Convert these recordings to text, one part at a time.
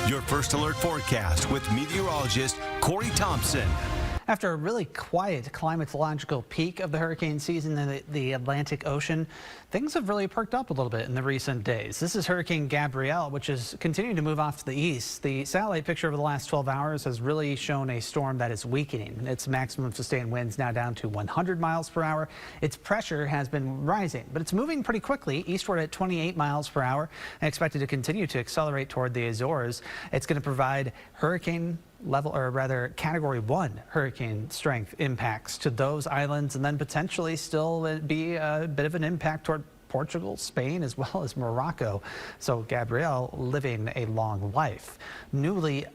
Your first alert forecast with meteorologist Corey Thompson. After a really quiet climatological peak of the hurricane season in the Atlantic Ocean, things have really perked up a little bit in the recent days. This is Hurricane Gabrielle, which is continuing to move off to the east. The satellite picture over the last 12 hours has really shown a storm that is weakening. Its maximum sustained winds now down to 100 miles per hour. Its pressure has been rising, but it's moving pretty quickly eastward at 28 miles per hour and expected to continue to accelerate toward the Azores. It's going to provide hurricane level, or rather Category 1 hurricane strength impacts to those islands, and then potentially still be a bit of an impact toward Portugal, Spain, as well as Morocco. So Gabrielle living a long life. Newly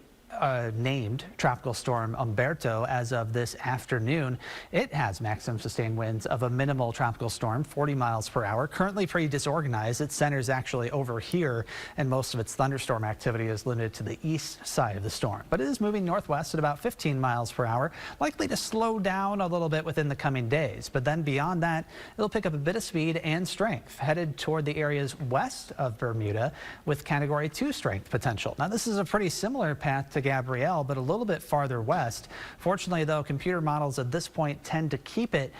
named Tropical Storm Umberto as of this afternoon. It has maximum sustained winds of a minimal tropical storm, 40 miles per hour. Currently pretty disorganized. Its center is actually over here, and most of its thunderstorm activity is limited to the east side of the storm. But it is moving northwest at about 15 miles per hour, likely to slow down a little bit within the coming days. But then beyond that, it'll pick up a bit of speed and strength, headed toward the areas west of Bermuda with Category 2 strength potential. Now, this is a pretty similar path to Gabrielle, but a little bit farther west. Fortunately, though, computer models at this point tend to keep it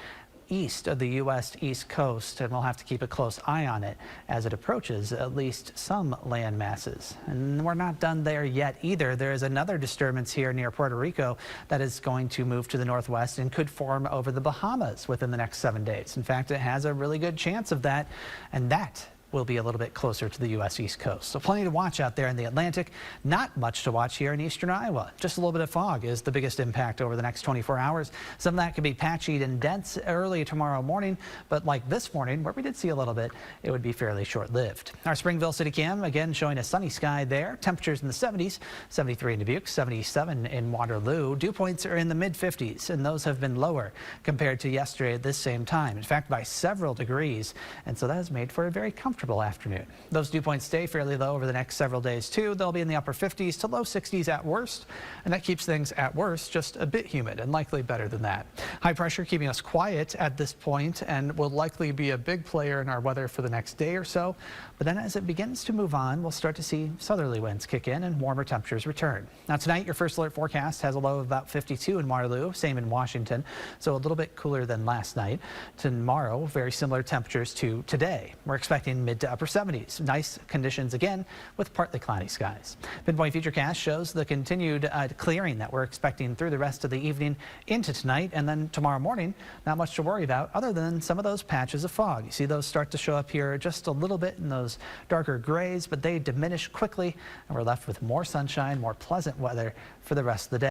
east of the U.S. East Coast, and we'll have to keep a close eye on it as it approaches at least some land masses. And we're not done there yet either. There is another disturbance here near Puerto Rico that is going to move to the northwest and could form over the Bahamas within the next 7 days. In fact, it has a really good chance of that, and that will be a little bit closer to the U.S. East Coast. So plenty to watch out there in the Atlantic. Not much to watch here in eastern Iowa. Just a little bit of fog is the biggest impact over the next 24 hours. Some of that could be patchy and dense early tomorrow morning, but like this morning, where we did see a little bit, it would be fairly short-lived. Our Springville City Cam, again, showing a sunny sky there. Temperatures in the 70s, 73 in Dubuque, 77 in Waterloo. Dew points are in the mid-50s, and those have been lower compared to yesterday at this same time. In fact, by several degrees, and so that has made for a very comfortable afternoon. Those dew points stay fairly low over the next several days too. They'll be in the upper 50s to low 60s at worst, and that keeps things at worst just a bit humid and likely better than that. High pressure keeping us quiet at this point and will likely be a big player in our weather for the next day or so. But then as it begins to move on, we'll start to see southerly winds kick in and warmer temperatures return. Now tonight, your first alert forecast has a low of about 52 in Waterloo, same in Washington, so a little bit cooler than last night. Tomorrow, very similar temperatures to today. We're expecting mid to upper 70s. Nice conditions again with partly cloudy skies. Pinpoint Futurecast shows the continued clearing that we're expecting through the rest of the evening into tonight, and then tomorrow morning, not much to worry about other than some of those patches of fog. You see those start to show up here just a little bit in those darker grays, but they diminish quickly, and we're left with more sunshine, more pleasant weather for the rest of the day.